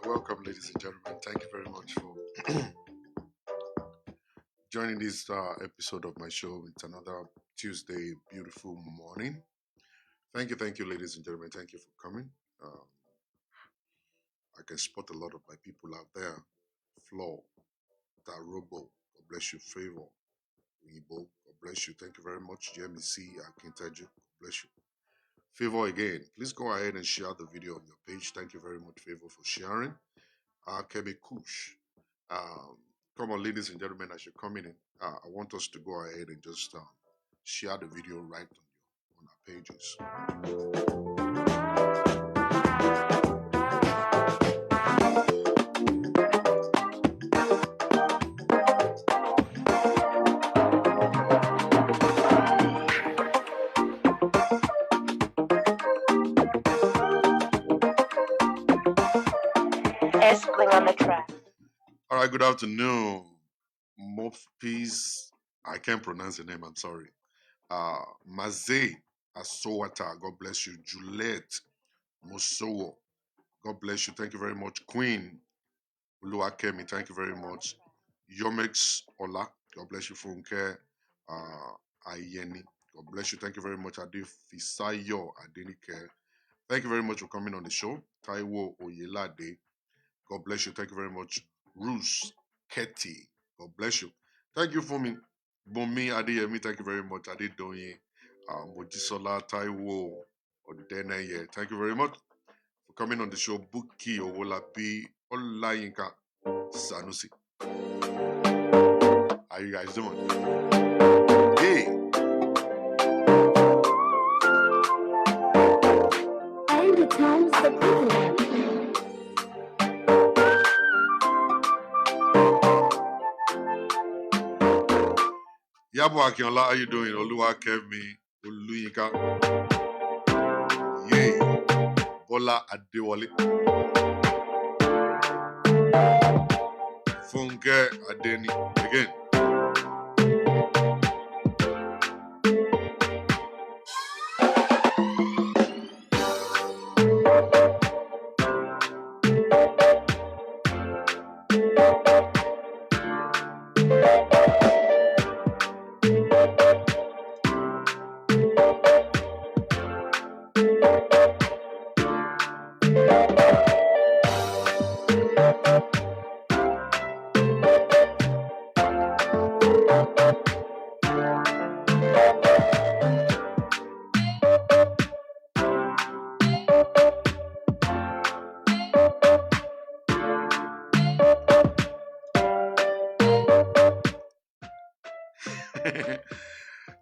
Welcome, ladies and gentlemen. Thank you very much for joining this episode of my show. It's another Tuesday, beautiful morning. Thank you, ladies and gentlemen. Thank you for coming. Um, I can spot a lot of my people out there. Flo, Tarobo, God bless you. Favor, Weibo, God bless you. Thank you very much. JMC, Akinteju, God bless you. Favor again, please go ahead and share the video on your page. Thank you very much, Favor, for sharing. Kemi Kush. Um, Come on, ladies and gentlemen, as you're coming in, I want us to go ahead and just share the video right on our pages. S-Bling on the track. All right, good afternoon. Mopis, I can't pronounce the name, I'm sorry. Maze Asowata, God bless you. Juliet Mosowo, God bless you. Thank you very much. Queen Uluakemi, thank you very much. Yomex Ola, God bless you. Funke Ayeni, God bless you. Thank you very much. Ade Fisayo Adenike, thank you very much for coming on the show. Taiwo Oyelade, God bless you. Thank you very much. Bruce Ketty, God bless you. Thank you for me. Bomi Adeyemi, thank you very much. Adedoyin, Mojisola Taiwo Odeneye, thank you very much for coming on the show. Buki Owolabi Olayinka Sanusi. How you guys doing? Hey. And the times the president. Yabo Akinola, how you doing? Oluwa Kevmi, Oluyinka. Yay. Bola Adewale. Funke Adeni. Again.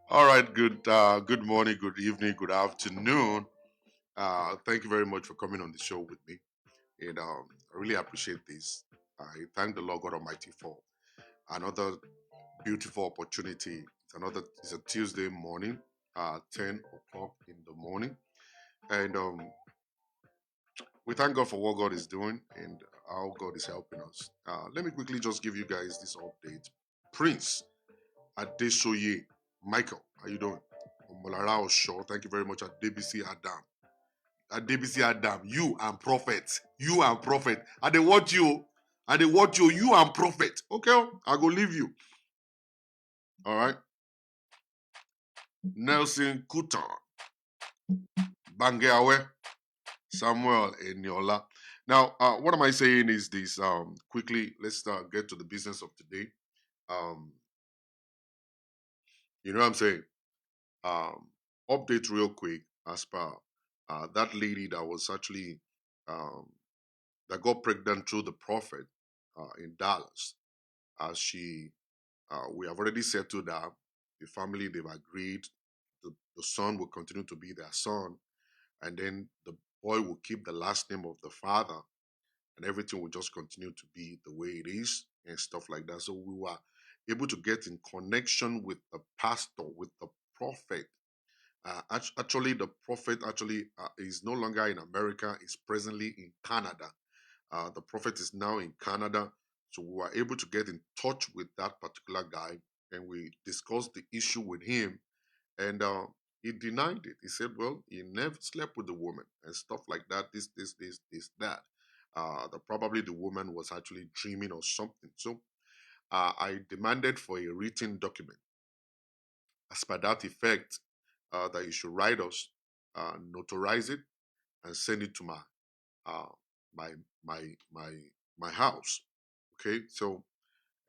All right, good morning, good evening, good afternoon. Thank you very much for coming on the show with me. And I really appreciate this. I thank the Lord God Almighty for another beautiful opportunity. It's a Tuesday morning, 10 o'clock in the morning. And we thank God for what God is doing and how God is helping us. Let me quickly just give you guys this update. Prince Adesoye Michael, how you doing? Omolara Osho, thank you very much. Adebisi Adam. Adebisi Adam, you and prophet. You and prophet. And they watch you. And they watch you. You and prophet. Okay, I go leave you. All right. Nelson Kutan. Bangeawe. Samuel Eniola. Now, what am I saying is this? Quickly, let's get to the business of today. Um, you know what I'm saying? Update real quick as per that lady that was actually um, that got pregnant through the prophet in Dallas. We have already settled that the family they've agreed the son will continue to be their son, and then the boy will keep the last name of the father, and everything will just continue to be the way it is and stuff like that. So we were able to get in connection with the pastor, with the prophet. Actually, the prophet actually is no longer in America; is presently in Canada. The prophet is now in Canada, so we were able to get in touch with that particular guy, and we discussed the issue with him, and he denied it. He said, "Well, he never slept with the woman and stuff like that. This, that." that probably the woman was actually dreaming or something. So I demanded for a written document as per that effect, that you should write us, notarize it, and send it to uh, my my my my house. Okay, so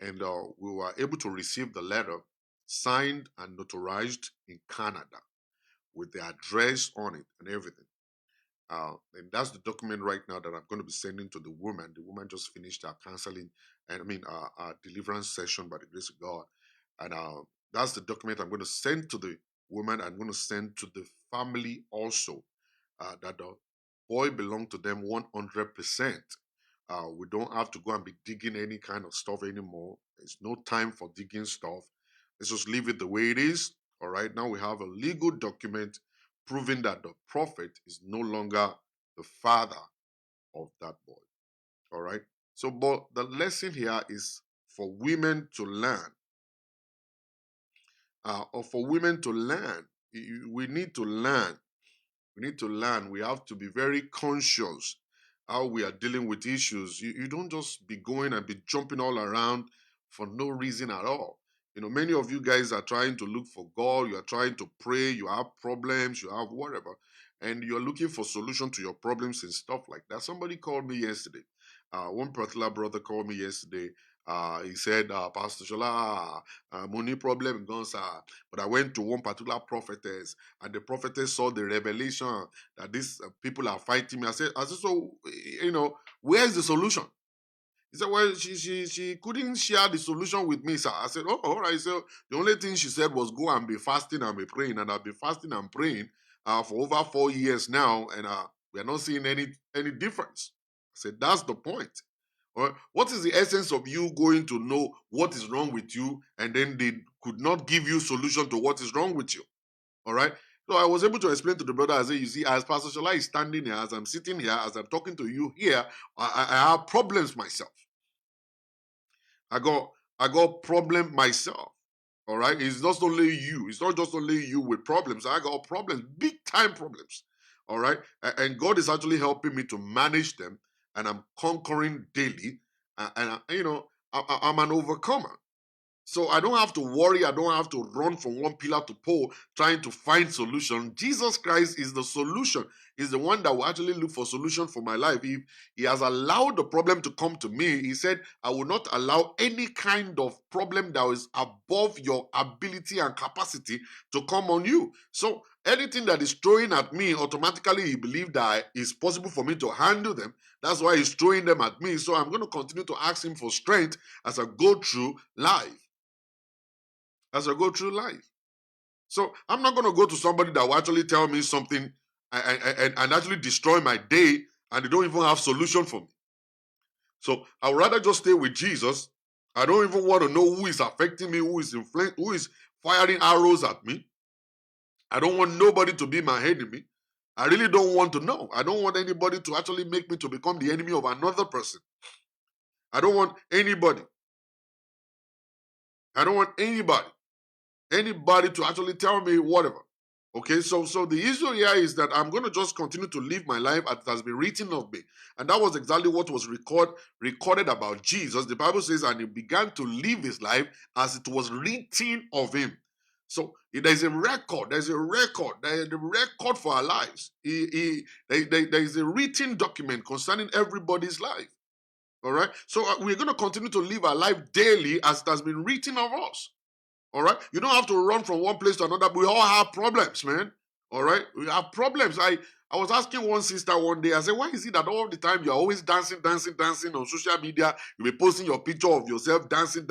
and we were able to receive the letter signed and notarized in Canada with the address on it and everything. And that's the document right now that I'm going to be sending to the woman. The woman just finished her counseling and deliverance session by the grace of God. And that's the document I'm going to send to the woman. I'm going to send to the family also, that the boy belonged to them 100%. We don't have to go and be digging any kind of stuff anymore. There's no time for digging stuff. Let's just leave it the way it is. All right. Now we have a legal document proving that the prophet is no longer the father of that boy. All right. So, but the lesson here is for women to learn, or for women to learn. We need to learn. We need to learn. We have to be very conscious how we are dealing with issues. You don't just be going and be jumping all around for no reason at all. Many of you guys are trying to look for God. You are trying to pray. You have problems. You have whatever. And you're looking for solution to your problems and stuff like that. Somebody called me yesterday. One particular brother called me yesterday. He said, Pastor Shola, money problem gone, sir. But I went to one particular prophetess, and the prophetess saw the revelation that these people are fighting me. I said, so where is the solution? He said, well, she couldn't share the solution with me, sir. I said, oh, all right. So the only thing she said was go and be fasting and be praying, and I've been fasting and praying for over 4 years now, and we are not seeing any difference. I said, that's the point. All right. What is the essence of you going to know what is wrong with you, and then they could not give you solution to what is wrong with you? All right. So I was able to explain to the brother. I said, you see, as Pastor Shola is standing here, as I'm sitting here, as I'm talking to you here, I have problems myself. I got problem myself. All right. It's not only you. It's not just only you with problems. I got problems, big time problems. All right. And God is actually helping me to manage them, and I'm conquering daily. I'm an overcomer. So I don't have to worry. I don't have to run from one pillar to pole trying to find solution. Jesus Christ is the solution. He's the one that will actually look for solution for my life. If he has allowed the problem to come to me, he said, I will not allow any kind of problem that is above your ability and capacity to come on you. So anything that is throwing at me, automatically he believed that it's possible for me to handle them. That's why he's throwing them at me. So I'm going to continue to ask him for strength as I go through life. So I'm not going to go to somebody that will actually tell me something and actually destroy my day, and they don't even have solution for me. So I would rather just stay with Jesus. I don't even want to know who is affecting me, who is firing arrows at me. I don't want nobody to be my enemy. I really don't want to know. I don't want anybody to actually make me to become the enemy of another person. I don't want anybody. I don't want anybody to actually tell me whatever. Okay, so the issue here is that I'm going to just continue to live my life as it has been written of me. And that was exactly what was recorded about Jesus. The Bible says, and he began to live his life as it was written of him. So there's a record. There's a record. There's a record for our lives. There is a written document concerning everybody's life. All right. So we're going to continue to live our life daily as it has been written of us. All right. You don't have to run from one place to another. We all have problems, man. All right. We have problems. I was asking one sister one day, I said, why is it that all the time you're always dancing on social media? You'll be posting your picture of yourself dancing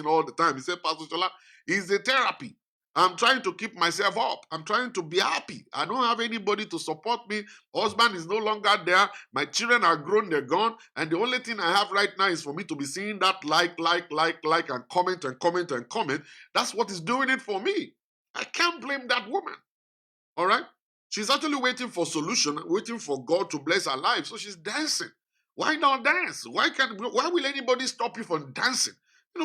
all the time. He said, Pastor Shola, it's a therapy. I'm trying to keep myself up. I'm trying to be happy. I don't have anybody to support me. Husband is no longer there. My children are grown, they're gone. And the only thing I have right now is for me to be seeing that like, and comment. That's what is doing it for me. I can't blame that woman. All right? She's actually waiting for solution, waiting for God to bless her life. So she's dancing. Why not dance? Why will anybody stop you from dancing?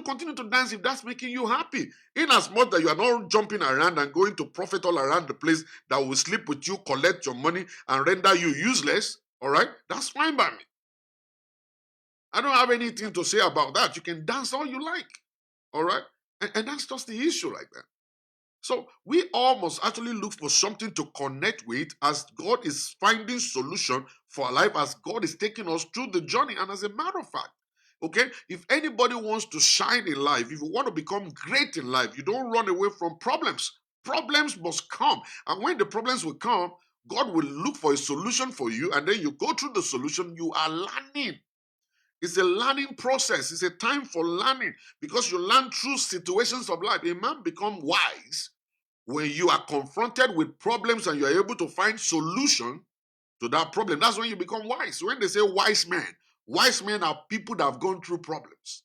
Continue to dance if that's making you happy. In as much that you are not jumping around and going to profit all around the place that will sleep with you, collect your money, and render you useless. All right? That's fine by me. I don't have anything to say about that. You can dance all you like. All right? And that's just the issue like that. So we all must actually look for something to connect with as God is finding solution for our life, as God is taking us through the journey. And as a matter of fact, okay, if anybody wants to shine in life, if you want to become great in life, you don't run away from problems. Problems must come. And when the problems will come, God will look for a solution for you, and then you go through the solution. You are learning. It's a learning process. It's a time for learning because you learn through situations of life. A man becomes wise when you are confronted with problems and you are able to find solution to that problem. That's when you become wise. When they say wise men are people that have gone through problems.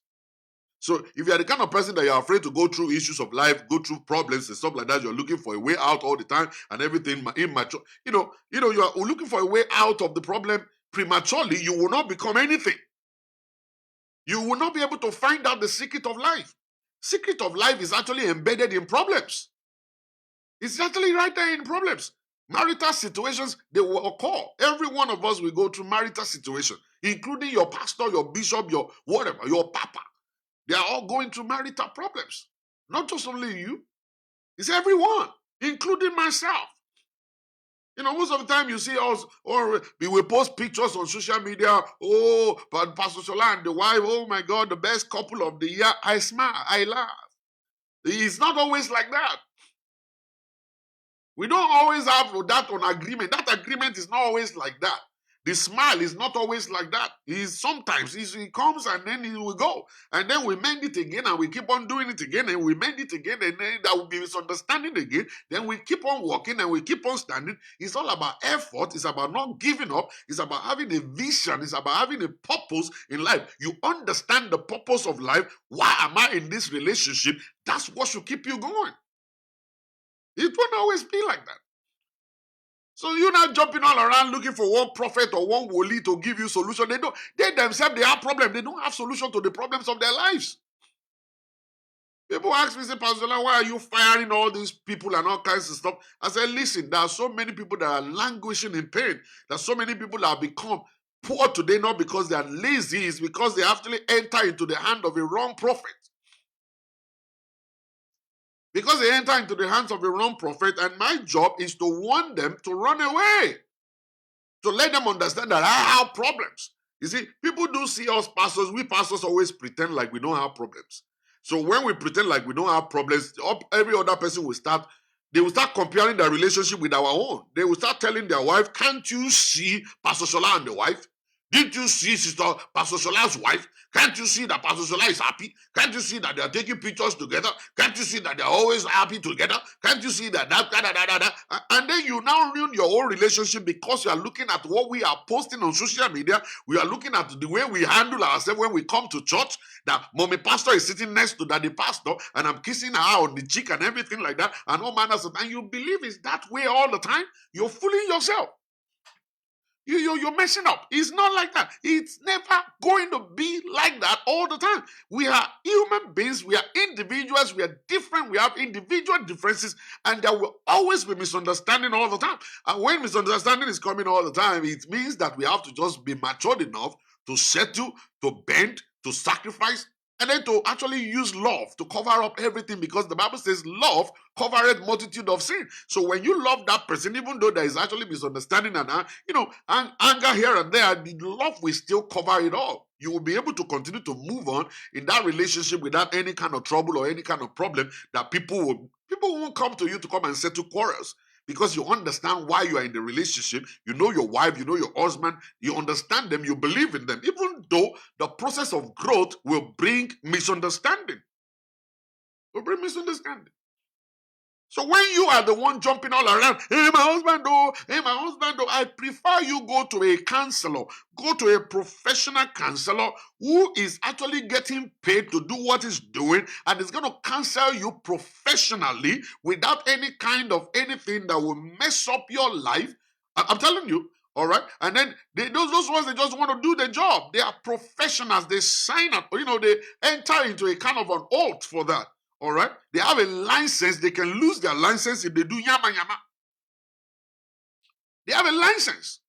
So if you are the kind of person that you're afraid to go through issues of life, go through problems and stuff like that, you're looking for a way out all the time and everything immature. You are looking for a way out of the problem prematurely, you will not become anything. You will not be able to find out the secret of life. Secret of life is actually embedded in problems. It's actually right there in problems. Marital situations, they will occur. Every one of us will go through marital situation, including your pastor, your bishop, your whatever, your papa. They are all going through marital problems. Not just only you. It's everyone, including myself. Most of the time you see us, or we will post pictures on social media. Oh, but Pastor Shola and the wife, oh my God, the best couple of the year. I smile, I laugh. It's not always like that. We don't always have that on agreement. That agreement is not always like that. The smile is not always like that. Sometimes he comes and then he will go. And then we mend it again and we keep on doing it again and we mend it again and then there will be misunderstanding again. Then we keep on walking and we keep on standing. It's all about effort. It's about not giving up. It's about having a vision. It's about having a purpose in life. You understand the purpose of life. Why am I in this relationship? That's what should keep you going. It won't always be like that. So you're not jumping all around looking for one prophet or one woli to give you solution. They themselves, they have problem. They don't have solution to the problems of their lives. People ask me, say, Pastor, why are you firing all these people and all kinds of stuff? I said, listen, there are so many people that are languishing in pain. There are so many people that have become poor today, not because they are lazy, it's because they actually enter into the hand of a wrong prophet. Because they enter into the hands of a wrong prophet, and my job is to warn them to run away. To let them understand that I have problems. You see, people do see us pastors. We pastors always pretend like we don't have problems. So when we pretend like we don't have problems, every other person will start, they will start comparing their relationship with our own. They will start telling their wife, can't you see Pastor Shola and the wife? Didn't you see Sister Pastor Shola's wife? Can't you see that Pastor Shola is happy? Can't you see that they are taking pictures together? Can't you see that they are always happy together? Can't you see that? And then you now ruin your own relationship because you are looking at what we are posting on social media. We are looking at the way we handle ourselves when we come to church. That mommy pastor is sitting next to daddy pastor and I'm kissing her on the cheek and everything like that. And all manners of, and you believe it's that way all the time. You're fooling yourself. You're messing up. It's not like that. It's never going to be like that all the time. We are human beings. We are individuals. We are different. We have individual differences. And there will always be misunderstanding all the time. And when misunderstanding is coming all the time, it means that we have to just be matured enough to settle, to bend, to sacrifice, and then to actually use love to cover up everything, because the Bible says love covereth multitude of sin. So when you love that person, even though there is actually misunderstanding and anger here and there, the love will still cover it all. You will be able to continue to move on in that relationship without any kind of trouble or any kind of problem that people won't come to you to come and settle quarrels. Because you understand why you are in the relationship, you know your wife, you know your husband, you understand them, you believe in them, even though the process of growth will bring misunderstanding. So when you are the one jumping all around, hey, my husband, I prefer you go to a counselor, go to a professional counselor who is actually getting paid to do what he's doing and is going to counsel you professionally without any kind of anything that will mess up your life. I'm telling you. All right. And then those ones, they just want to do the job. They are professionals. They sign up, they enter into a kind of an oath for that. All right. They have a license. They can lose their license if they do yama yama. They have a license.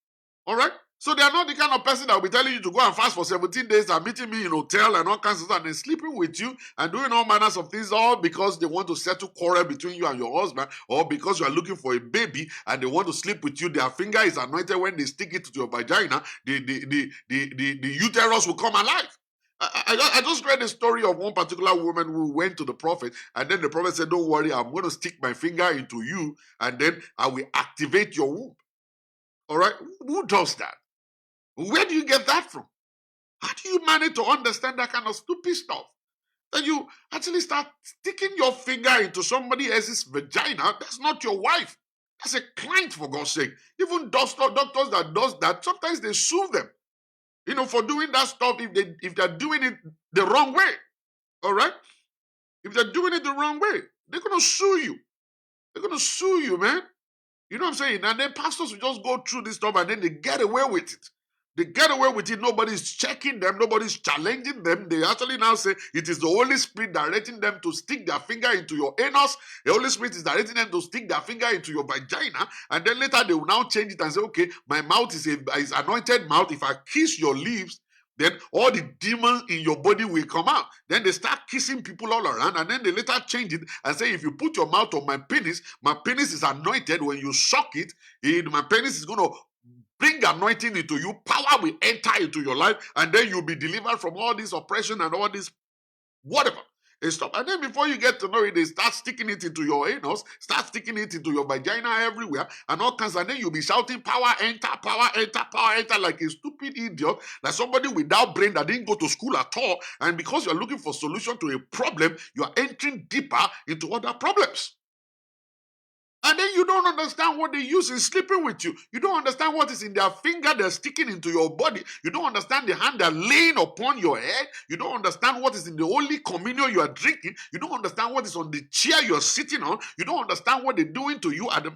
All right. So they are not the kind of person that will be telling you to go and fast for 17 days and meeting me in hotel and all kinds of stuff and then sleeping with you and doing all manners of things, all because they want to settle quarrel between you and your husband, or because you are looking for a baby and they want to sleep with you. Their finger is anointed. When they stick it to your vagina, the uterus will come alive. I just read the story of one particular woman who went to the prophet, and then the prophet said, "Don't worry, I'm going to stick my finger into you, and then I will activate your womb." All right? Who does that? Where do you get that from? How do you manage to understand that kind of stupid stuff? That you actually start sticking your finger into somebody else's vagina? That's not your wife. That's a client, for God's sake. Even doctors that does that, sometimes they sue them, for doing that stuff if they're doing it the wrong way. All right? If they're doing it the wrong way, they're gonna sue you. They're gonna sue you, man. You know what I'm saying? And then pastors will just go through this stuff and then they get away with it. They get away with it. Nobody's checking them. Nobody's challenging them. They actually now say it is the Holy Spirit directing them to stick their finger into your anus. The Holy Spirit is directing them to stick their finger into your vagina. And then later they will now change it and say, okay, my mouth is anointed mouth. If I kiss your lips, then all the demons in your body will come out. Then they start kissing people all around, and then they later change it and say, if you put your mouth on my penis is anointed. When you suck it, my penis is going to bring anointing into you. Power will enter into your life, and then you'll be delivered from all this oppression and all this whatever. And stuff. And then before you get to know it, they start sticking it into your anus, start sticking it into your vagina everywhere, and all kinds. And then you'll be shouting, power enter, power enter, power enter, like a stupid idiot, like somebody without brain that didn't go to school at all. And because you're looking for solution to a problem, you are entering deeper into other problems. And then you don't understand what they use in sleeping with you. You don't understand what is in their finger they're sticking into your body. You don't understand the hand they're laying upon your head. You don't understand what is in the Holy Communion you are drinking. You don't understand what is on the chair you're sitting on. You don't understand what they're doing to you. And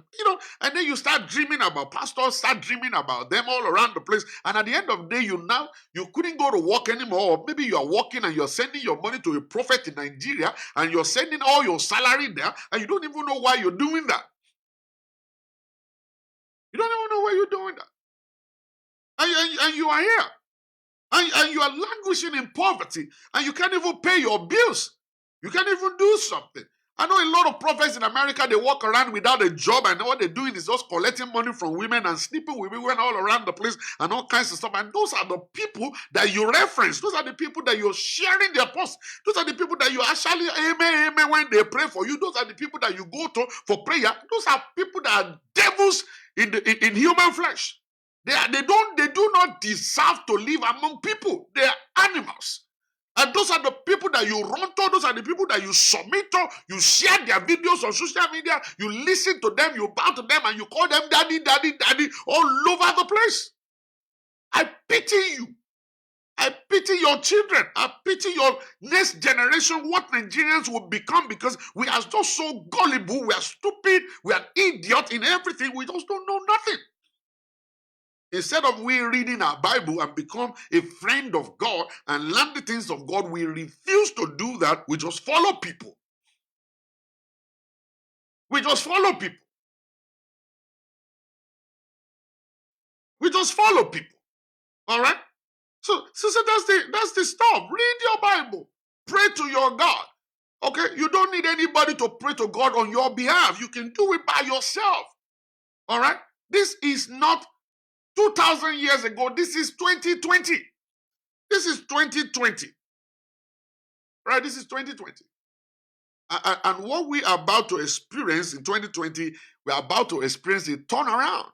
then you start dreaming about pastors, start dreaming about them all around the place. And at the end of the day, you couldn't go to work anymore. Or maybe you are working and you're sending your money to a prophet in Nigeria and you're sending all your salary there and you don't even know why you're doing that. You don't even know why you're doing that. And you are here. And you are languishing in poverty. And you can't even pay your bills. You can't even do something. I know a lot of prophets in America, they walk around without a job, and what they're doing is just collecting money from women and sleeping with women all around the place and all kinds of stuff. And those are the people that you reference. Those are the people that you're sharing their posts. Those are the people that you actually amen, amen when they pray for you. Those are the people that you go to for prayer. Those are people that are devils in human flesh. They do not deserve to live among people. They are animals. And those are the people that you run to. Those are the people that you submit to. You share their videos on social media. You listen to them. You bow to them. And you call them daddy, daddy, daddy all over the place. I pity you. I pity your children. I pity your next generation, what Nigerians will become, because we are just so gullible. We are stupid. We are idiot in everything. We just don't know nothing. Instead of we reading our Bible and become a friend of God and learn the things of God, we refuse to do that. We just follow people. We just follow people. We just follow people. All right? So that's the stuff. Read your Bible. Pray to your God. Okay? You don't need anybody to pray to God on your behalf. You can do it by yourself. All right? This is not 2,000 years ago. This is 2020. This is 2020. Right? This is 2020. And what we are about to experience in 2020, we are about to experience a turnaround.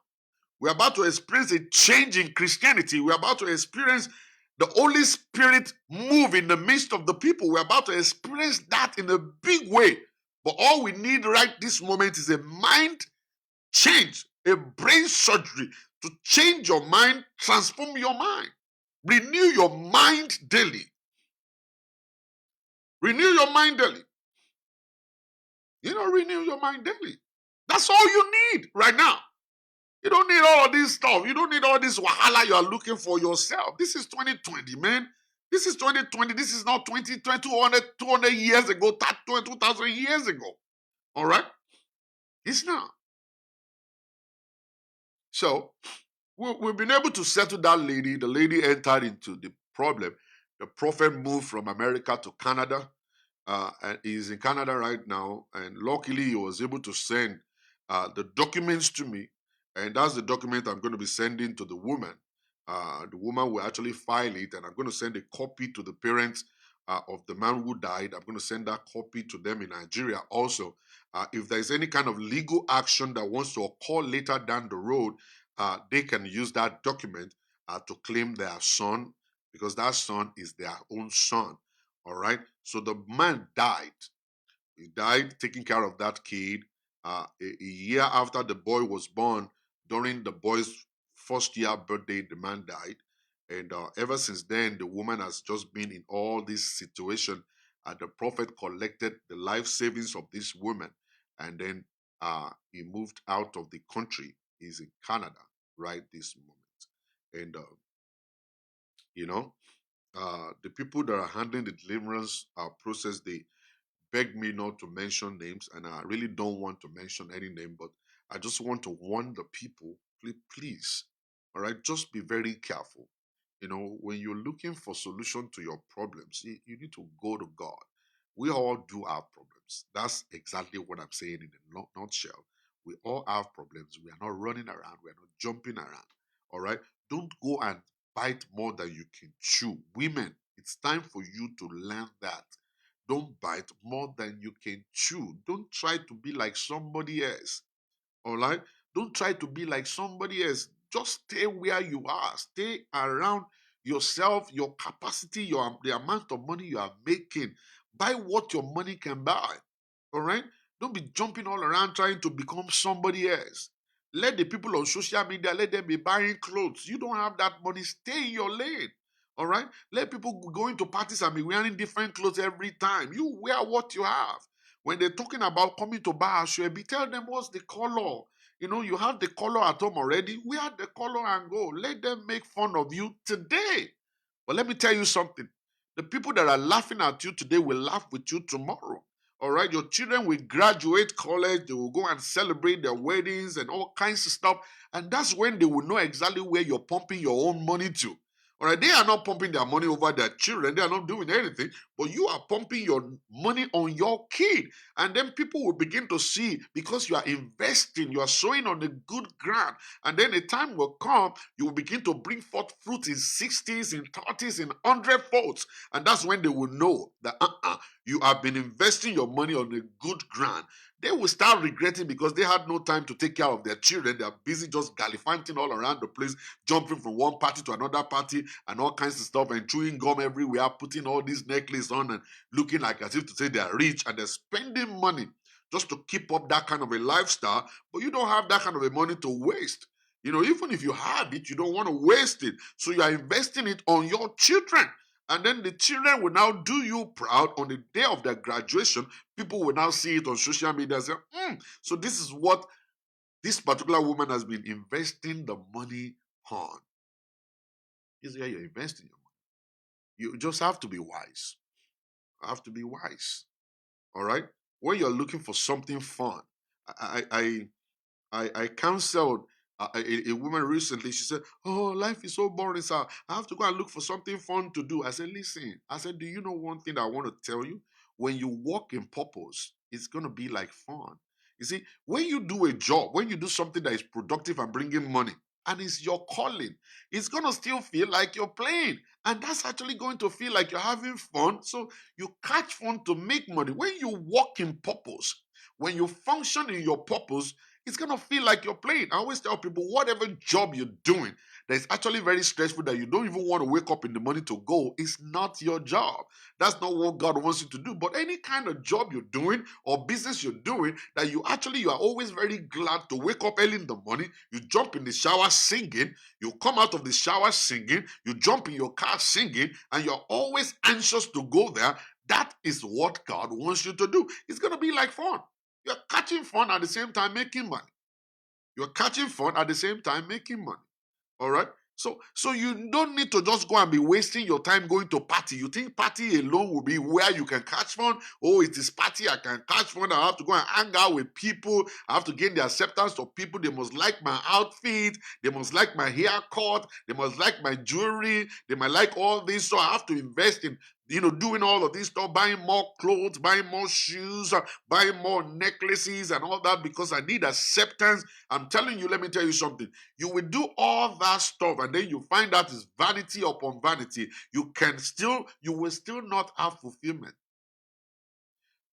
We're about to experience a change in Christianity. We're about to experience the Holy Spirit move in the midst of the people. We're about to experience that in a big way. But all we need right this moment is a mind change, a brain surgery to change your mind, transform your mind. Renew your mind daily. Renew your mind daily. Renew your mind daily. That's all you need right now. You don't need all of this stuff. You don't need all this wahala you are looking for yourself. This is 2020, man. This is 2020. This is not 2020, 200 years ago, 2,000 years ago. All right? It's not. So, We've been able to settle that lady. The lady entered into the problem. The prophet moved from America to Canada, and he's in Canada right now. And luckily, he was able to send the documents to me, and that's the document I'm going to be sending to the woman. The woman will actually file it, and I'm going to send a copy to the parents of the man who died. I'm going to send that copy to them in Nigeria also. If there's any kind of legal action that wants to occur later down the road, they can use that document to claim their son, because that son is their own son. All right. So the man died. He died taking care of that kid. A year after the boy was born, during the boy's first year birthday, the man died. And ever since then, the woman has just been in all this situation. The prophet collected the life savings of this woman, and then he moved out of the country. He's in Canada right this moment. And, you know, the people that are handling the deliverance process, they begged me not to mention names, and I really don't want to mention any name, but I just want to warn the people, please, all right, just be very careful. When you're looking for solution to your problems, you need to go to God. We all do have problems. That's exactly what I'm saying in a nutshell. We all have problems. We are not running around. We are not jumping around. All right. Don't go and bite more than you can chew. Women, it's time for you to learn that. Don't bite more than you can chew. Don't try to be like somebody else. All right? Don't try to be like somebody else. Just stay where you are. Stay around yourself, your capacity, the amount of money you are making. Buy what your money can buy. All right? Don't be jumping all around trying to become somebody else. Let the people on social media, let them be buying clothes. You don't have that money. Stay in your lane. All right? Let people go into parties and be wearing different clothes every time. You wear what you have. When they're talking about coming to buy a Ashwebi, tell them what's the color. You have the color at home already. Wear the color and go. Let them make fun of you today. But let me tell you something. The people that are laughing at you today will laugh with you tomorrow. All right. Your children will graduate college. They will go and celebrate their weddings and all kinds of stuff. And that's when they will know exactly where you're pumping your own money to. All right. They are not pumping their money over their children. They are not doing anything. But you are pumping your money on your kid. And then people will begin to see, because you are investing, you are sowing on the good ground. And then a time will come, you will begin to bring forth fruit in 60s, in 30s, in 100 folds. And that's when they will know that you have been investing your money on a good ground. They will start regretting because they had no time to take care of their children. They are busy just gallivanting all around the place, jumping from one party to another party and all kinds of stuff, and chewing gum everywhere, putting all these necklaces on and looking like as if to say they are rich, and they're spending money just to keep up that kind of a lifestyle. But you don't have that kind of a money to waste. Even if you have it, you don't want to waste it. So you are investing it on your children. And then the children will now do you proud on the day of their graduation. People will now see it on social media and say, so this is what this particular woman has been investing the money on. This is where you're investing your money. You just have to be wise. Have to be wise. All right. When you're looking for something fun, I I I counseled a woman recently. She said, "Oh, life is so boring, sir. I have to go and look for something fun to do." I said, "Listen." I said, "Do you know one thing I want to tell you? When you walk in purpose, it's gonna be like fun. You see, when you do a job, when you do something that is productive and bringing money, and it's your calling, it's gonna still feel like you're playing, and that's actually going to feel like you're having fun. So you catch fun to make money. When you walk in purpose, when you function in your purpose, it's gonna feel like you're playing. I always tell people, whatever job you're doing that is actually very stressful, that you don't even want to wake up in the morning to go, it's not your job. That's not what God wants you to do. But any kind of job you're doing or business you're doing that you are always very glad to wake up early in the morning, you jump in the shower singing, you come out of the shower singing, you jump in your car singing, and you're always anxious to go there. That is what God wants you to do. It's gonna be like fun. You're catching fun at the same time making money. You're catching fun at the same time making money. All right? So you don't need to just go and be wasting your time going to party. You think party alone will be where you can catch fun? Oh, it is party, I can catch fun. I have to go and hang out with people. I have to gain the acceptance of people. They must like my outfit. They must like my haircut. They must like my jewelry. They might like all this. So I have to invest in, doing all of this stuff, buying more clothes, buying more shoes, buying more necklaces and all that because I need acceptance. I'm telling you, let me tell you something. You will do all that stuff and then you find out it's vanity upon vanity. You will still not have fulfillment.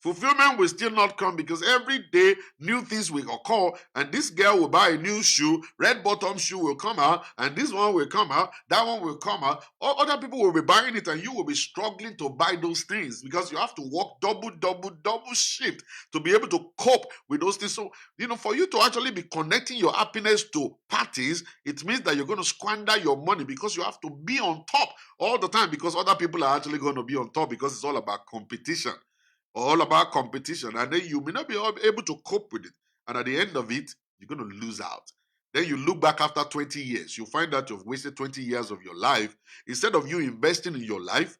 Fulfillment will still not come because every day new things will occur, and this girl will buy a new shoe, red bottom shoe will come out, and this one will come out, that one will come out. All other people will be buying it, and you will be struggling to buy those things because you have to work double shift to be able to cope with those things. So, for you to actually be connecting your happiness to parties, it means that you're going to squander your money because you have to be on top all the time because other people are actually going to be on top because it's all about competition, all about competition, and then you may not be able to cope with it. And at the end of it, you're going to lose out. Then you look back after 20 years, you find that you've wasted 20 years of your life. Instead of you investing in your life,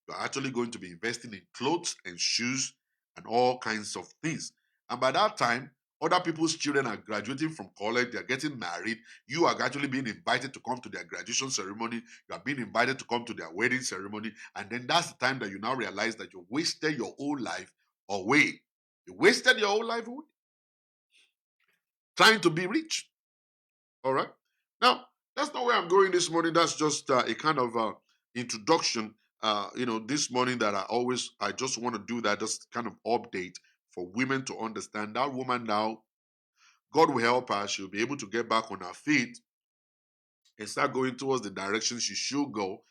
you're actually going to be investing in clothes and shoes and all kinds of things. And by that time, other people's children are graduating from college, they're getting married. You are actually being invited to come to their graduation ceremony. You are being invited to come to their wedding ceremony. And then that's the time that you now realize that you wasted your whole life away. You wasted your whole life away trying to be rich. All right. Now, that's not where I'm going this morning. That's just a kind of introduction. This morning that I just want to do that, just kind of update for women to understand that woman now, God will help her. She'll be able to get back on her feet and start going towards the direction she should go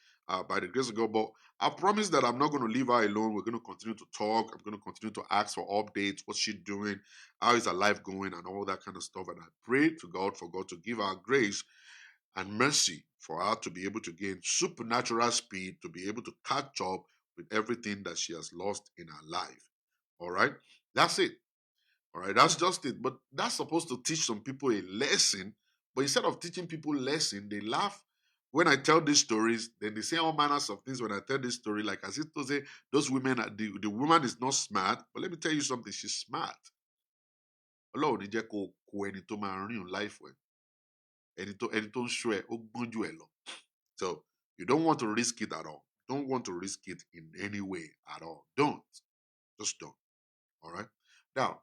by the grace of God. But I promise that I'm not going to leave her alone. We're going to continue to talk. I'm going to continue to ask for updates. What's she doing? How is her life going? And all that kind of stuff. And I pray to God for God to give her grace and mercy for her to be able to gain supernatural speed, to be able to catch up with everything that she has lost in her life. All right? That's it. All right, that's just it. But that's supposed to teach some people a lesson. But instead of teaching people lesson, they laugh when I tell these stories. Then they say all manners of things when I tell this story, like as if to say those women, the woman is not smart. But let me tell you something, she's smart. Ọlọ́run ní jẹ́ kó ẹni tó máa rìn life well. Ẹni tó ń ṣọ́ ẹ, ó gbọ́n jù ẹ lọ. So you don't want to risk it at all. Don't want to risk it in any way at all. Don't. Just don't. All right. Now,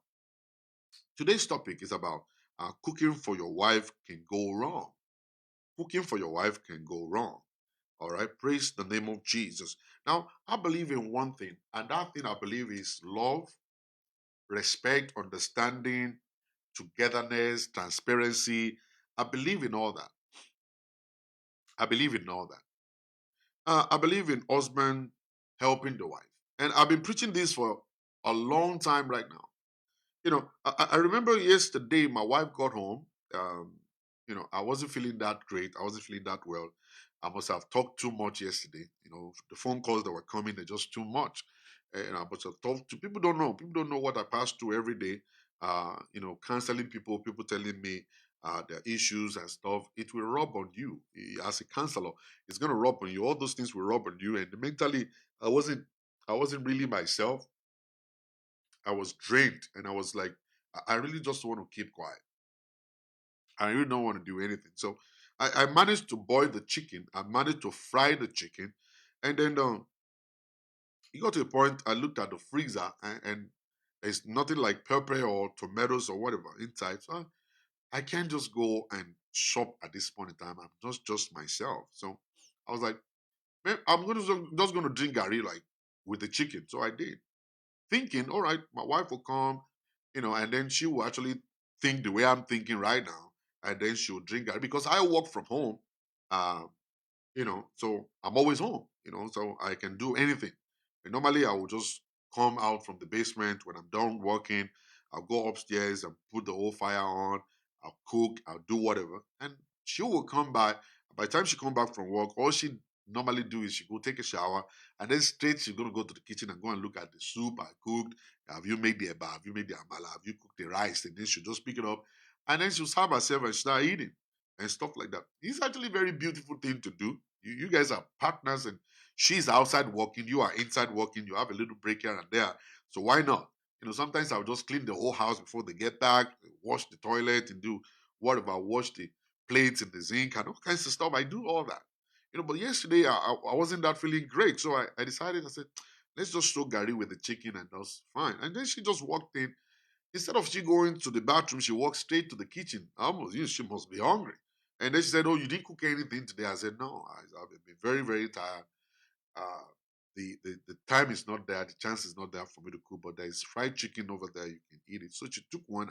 today's topic is about cooking for your wife can go wrong. Cooking for your wife can go wrong. All right. Praise the name of Jesus. Now, I believe in one thing, and that thing I believe is love, respect, understanding, togetherness, transparency. I believe in all that. I believe in all that. I believe in husband helping the wife. And I've been preaching this for a long time right now. I remember yesterday my wife got home. Um, I wasn't feeling that great. I wasn't feeling that well. I must have talked too much yesterday. The phone calls that were coming, they're just too much. And I must have talked to people. Don't know. People don't know what I pass through every day. Counseling people telling me their issues and stuff. It will rub on you as a counselor. It's gonna rub on you. All those things will rub on you. And mentally, I wasn't. I wasn't really myself. I was drained, and I was like, I really just want to keep quiet. I really don't want to do anything. So I managed to boil the chicken. I managed to fry the chicken, and then it got to a point. I looked at the freezer, and there's nothing like pepper or tomatoes or whatever inside. So I can't just go and shop at this point in time. I'm just myself. So I was like, man, I'm just going to drink gari like with the chicken. So I did, thinking, all right, my wife will come, and then she will actually think the way I'm thinking right now, and then she'll drink it because I work from home, uh, so I'm always home, so I can do anything. And normally I will just come out from the basement when I'm done working. I'll go upstairs and put the whole fire on. I'll cook. I'll do whatever, and she will come by. By the time she come back from work, all she normally do is she go take a shower, and then straight she's gonna go to the kitchen and go and look at the soup I cooked. Have you made the eba? Have you made the amala? Have you cooked the rice? And then she'll just pick it up, and then she'll serve herself and start eating. and stuff like that. It's actually a very beautiful thing to do. You guys are partners, and she's outside working, you are inside working, you have a little break here and there. So why not? Sometimes I'll just clean the whole house before they get back, wash the toilet, and do whatever, wash the plates in the zinc and all kinds of stuff. I do all that. But yesterday I wasn't that feeling great. So I decided, I said, let's just show Gary with the chicken and that's fine. And then she just walked in. Instead of she going to the bathroom, she walked straight to the kitchen. I almost, she must be hungry. And then she said, "Oh, you didn't cook anything today." I said, "No, I've been very, very tired. Uh, the time is not there, the chance is not there for me to cook, but there is fried chicken over there, you can eat it." So she took one,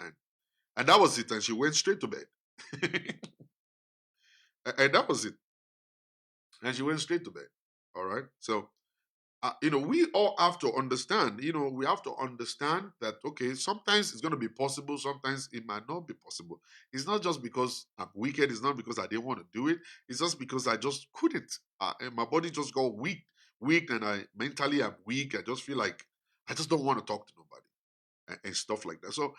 and that was it, and she went straight to bed. And that was it. And she went straight to bed. All right. So we all have to understand, we have to understand that, okay, sometimes it's going to be possible, sometimes it might not be possible. It's not just because I'm wicked, it's not because I didn't want to do it, it's just because I just couldn't. And my body just got weak, and I mentally am weak. I just feel like I just don't want to talk to nobody and stuff like that. So,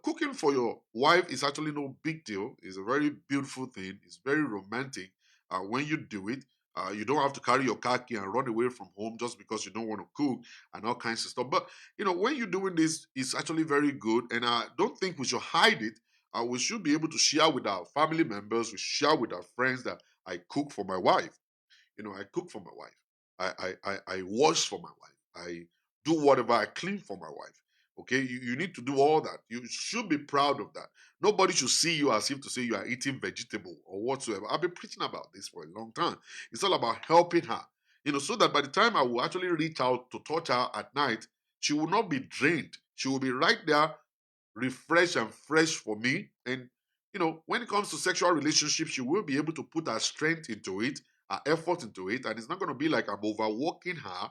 cooking for your wife is actually no big deal. It's a very beautiful thing. It's very romantic when you do it. You don't have to carry your car key and run away from home just because you don't want to cook and all kinds of stuff. But, when you're doing this, it's actually very good. And I don't think we should hide it. We should be able to share with our family members, we share with our friends that I cook for my wife. I cook for my wife. I wash for my wife. I do whatever. I clean for my wife. Okay, you need to do all that. You should be proud of that. Nobody should see you as if to say you are eating vegetable or whatsoever. I've been preaching about this for a long time. It's all about helping her, so that by the time I will actually reach out to touch her at night, she will not be drained. She will be right there, refreshed and fresh for me. And when it comes to sexual relationships, she will be able to put her strength into it, her effort into it, and it's not going to be like I'm overworking her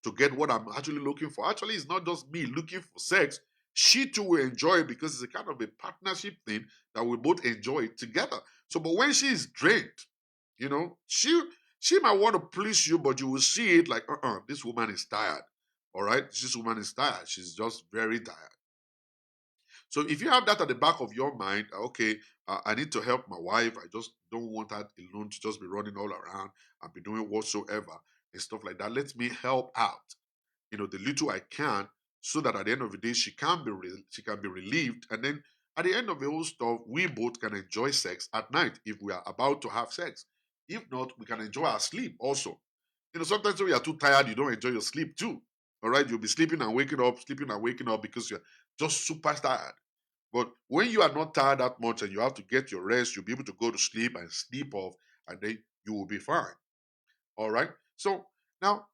to get what I'm actually looking for. Actually, it's not just me looking for sex. She too will enjoy it because it's a kind of a partnership thing that we both enjoy it together. So, but when she is drained, she might want to please you, but you will see it like, this woman is tired. All right, this woman is tired. She's just very tired. So if you have that at the back of your mind, okay, I need to help my wife. I just don't want her alone to just be running all around and be doing whatsoever and stuff like that. Let me help out, the little I can, so that at the end of the day she can be relieved, and then at the end of the whole stuff, we both can enjoy sex at night if we are about to have sex. If not, we can enjoy our sleep also. Sometimes when you are too tired, you don't enjoy your sleep too. All right, you'll be sleeping and waking up because you're just super tired. But when you are not tired that much and you have to get your rest, you'll be able to go to sleep and sleep off, and then you will be fine. All right. So now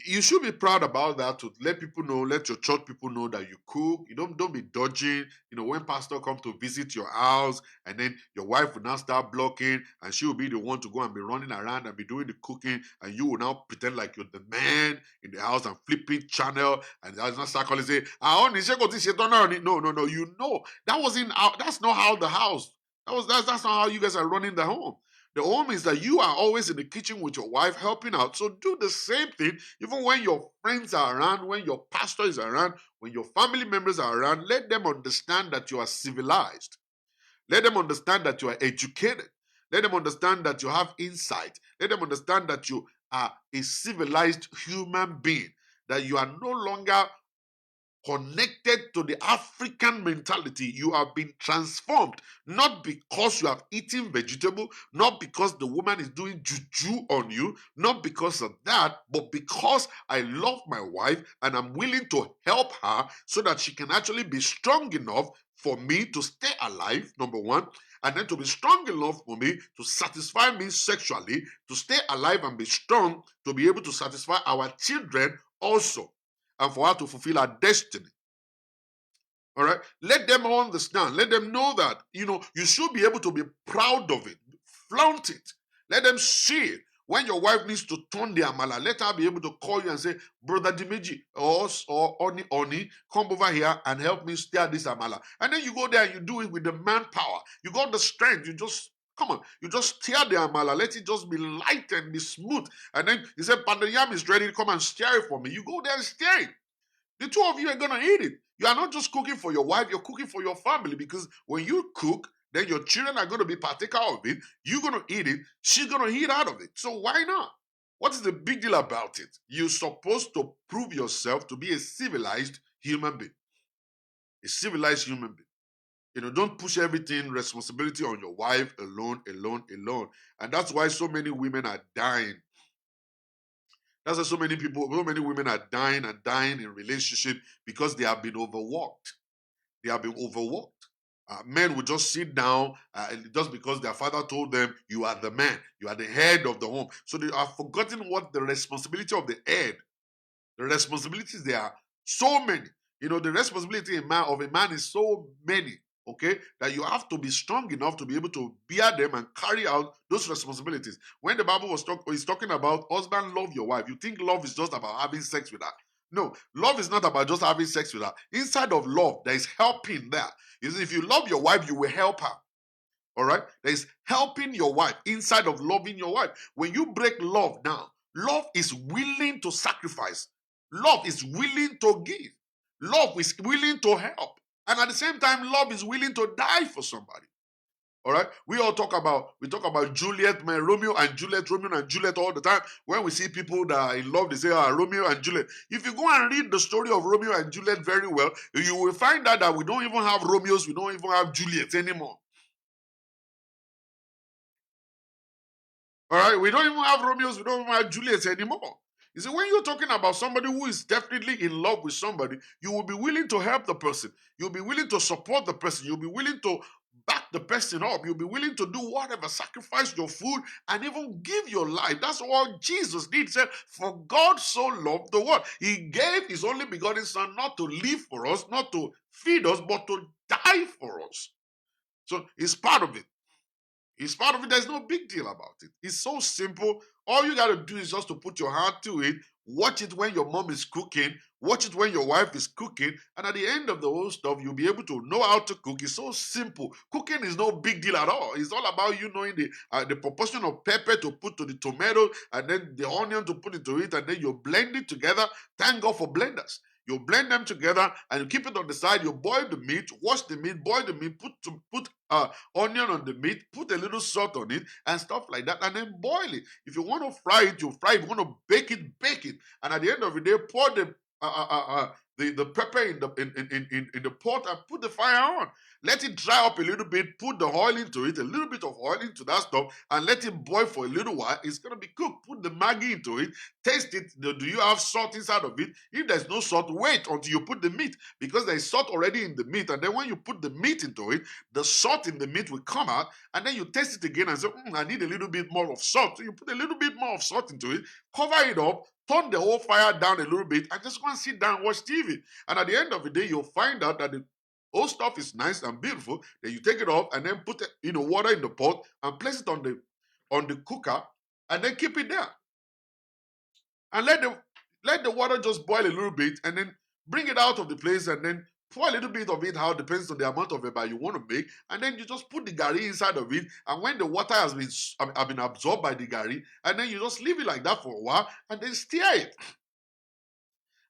you should be proud about that, to let people know, let your church people know that you cook. You don't be dodging. When pastor come to visit your house, and then your wife will now start blocking, and she will be the one to go and be running around and be doing the cooking, and you will now pretend like you're the man in the house and flipping channel, and that's not start calling say, honey, no. That wasn't how, that's not how the house. That's not how you guys are running the home. The home is that you are always in the kitchen with your wife helping out. So do the same thing even when your friends are around, when your pastor is around, when your family members are around. Let them understand that you are civilized. Let them understand that you are educated. Let them understand that you have insight. Let them understand that you are a civilized human being, that you are no longer connected to the African mentality. You have been transformed, not because you have eaten vegetable, not because the woman is doing juju on you, not because of that, but because I love my wife and I'm willing to help her so that she can actually be strong enough for me to stay alive, number one, and then to be strong enough for me to satisfy me sexually, to stay alive and be strong to be able to satisfy our children also, and for her to fulfill her destiny. All right. Let them understand. Let them know that, you should be able to be proud of it. Flaunt it. Let them see it. When your wife needs to turn the amala, let her be able to call you and say, Brother Dimeji or Oni, come over here and help me stir this amala. And then you go there and you do it with the manpower. You got the strength. Come on, you just stir the amala. Let it just be light and be smooth. And then you say, Pandayam is ready to come and stir it for me. You go there and stir it. The two of you are going to eat it. You are not just cooking for your wife, you're cooking for your family, because when you cook, Then your children are going to be partaker of it. You're going to eat it. She's going to eat out of it. So why not? What is the big deal about it? You're supposed to prove yourself to be a civilized human being. A civilized human being. Don't push everything, responsibility on your wife alone, alone, alone. And that's why so many women are dying. That's why so many women are dying and dying in relationship because they have been overworked. They have been overworked. Men will just sit down just because their father told them, you are the man, you are the head of the home. So they have forgotten what the responsibility of the head, the responsibilities, there are so many. The responsibility of a man is so many, okay, that you have to be strong enough to be able to bear them and carry out those responsibilities. When the Bible is talking about husband, love your wife, you think love is just about having sex with her. No, love is not about just having sex with her. Inside of love, there is helping there. If you love your wife, you will help her. All right? There is helping your wife inside of loving your wife. When you break love down, love is willing to sacrifice. Love is willing to give. Love is willing to help. And at the same time, love is willing to die for somebody. All right, we talk about Juliet, man, Romeo and Juliet all the time. When we see people that are in love, they say, Romeo and Juliet. If you go and read the story of Romeo and Juliet very well, you will find out that we don't even have Romeos, we don't even have Juliets anymore. All right, we don't even have Romeos, we don't even have Juliets anymore. You see, when you're talking about somebody who is definitely in love with somebody, you will be willing to help the person. You'll be willing to support the person. You'll be willing to back the person up. You'll be willing to do whatever, sacrifice your food, and even give your life. That's what Jesus did. He said, for God so loved the world. He gave his only begotten son not to live for us, not to feed us, but to die for us. So it's part of it. It's part of it. There's no big deal about it. It's so simple. All you got to do is just to put your hand to it. Watch it when your mom is cooking. Watch it when your wife is cooking. And at the end of the whole stuff, you'll be able to know how to cook. It's so simple. Cooking is no big deal at all. It's all about you knowing the proportion of pepper to put to the tomato and then the onion to put into it. And then you blend it together. Thank God for blenders. You blend them together and you keep it on the side. You boil the meat, wash the meat, boil the meat, put onion on the meat, put a little salt on it and stuff like that, and then boil it. If you want to fry it, you fry it. If you want to bake it, bake it. And at the end of the day, pour the pepper in the pot and put the fire on. Let it dry up a little bit, put the oil into it, a little bit of oil into that stuff, and let it boil for a little while. It's going to be cooked. Put the Maggi into it, taste it. Do you have salt inside of it? If there's no salt, wait until you put the meat, because there's salt already in the meat. And then when you put the meat into it, the salt in the meat will come out, and then you taste it again and say, I need a little bit more of salt. So you put a little bit more of salt into it, cover it up, turn the whole fire down a little bit, and just go and sit down and watch TV. And at the end of the day, you'll find out that the whole stuff is nice and beautiful. Then you take it off and then put water in the pot and place it on the cooker, and then keep it there. And let the water just boil a little bit, and then bring it out of the place, and then pour a little bit of it out, depends on the amount of eba you want to make, and then you just put the gari inside of it. And when the water has been absorbed by the gari, and then you just leave it like that for a while, and then stir it,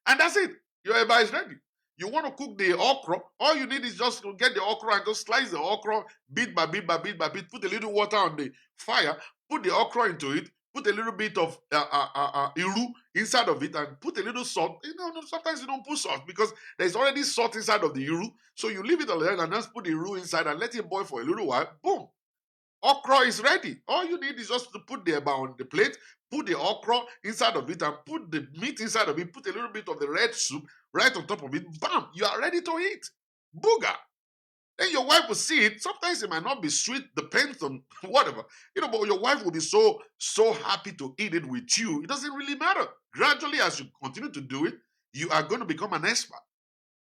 and that's it. Your eba is ready. You want to cook the okra, all you need is just to get the okra and just slice the okra bit by bit by bit by bit. Put a little water on the fire, put the okra into it, put a little bit of iru inside of it, and put a little salt. Sometimes you don't put salt because there's already salt inside of the iru. So you leave it alone and just put the iru inside and let it boil for a little while. Boom. Okra is ready. All you need is just to put the eba on the plate, put the okra inside of it, and put the meat inside of it, put a little bit of the red soup right on top of it. Bam! You are ready to eat. Booger. Then your wife will see it. Sometimes it might not be sweet, depends on whatever. But your wife will be so happy to eat it with you. It doesn't really matter. Gradually, as you continue to do it, you are going to become an expert.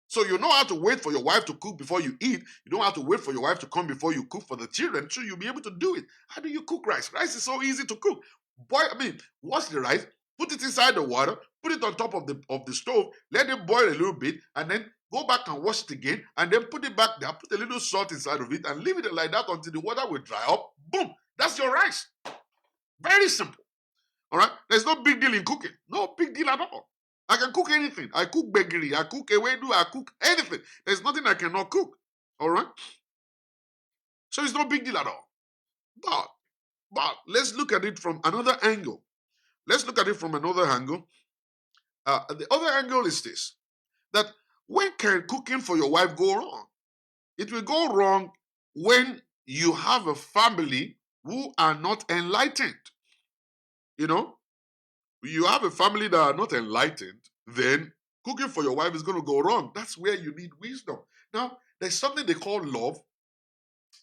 So you know how to wait for your wife to cook before you eat. You know how to wait for your wife to come before you cook for the children. So you'll be able to do it. How do you cook rice? Rice is so easy to cook. Wash the rice, put it inside the water, put it on top of the stove, let it boil a little bit, and then go back and wash it again, and then put it back there, put a little salt inside of it, and leave it like that until the water will dry up. Boom! That's your rice. Very simple. All right? There's no big deal in cooking. No big deal at all. I can cook anything. I cook begiri, I cook ewedu, I cook anything. There's nothing I cannot cook. All right? So it's no big deal at all. But let's look at it from another angle. Let's look at it from another angle. The other angle is this: that when can cooking for your wife go wrong? It will go wrong when you have a family who are not enlightened. You know, you have a family that are not enlightened, then cooking for your wife is going to go wrong. That's where you need wisdom. Now, there's something they call love,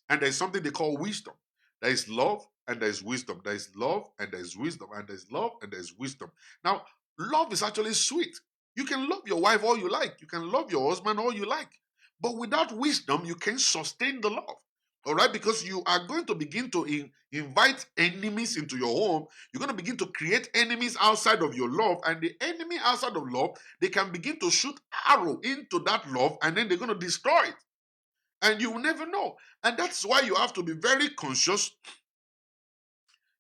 and there's something they call wisdom. There is love and there is wisdom. There is love and there is wisdom. And there's love and there's wisdom. Now, love is actually sweet. You can love your wife all you like. You can love your husband all you like. But without wisdom, you can sustain the love. All right? Because you are going to begin to invite enemies into your home. You're going to begin to create enemies outside of your love. And the enemy outside of love, they can begin to shoot arrow into that love, and then they're going to destroy it. And you will never know. And that's why you have to be very conscious.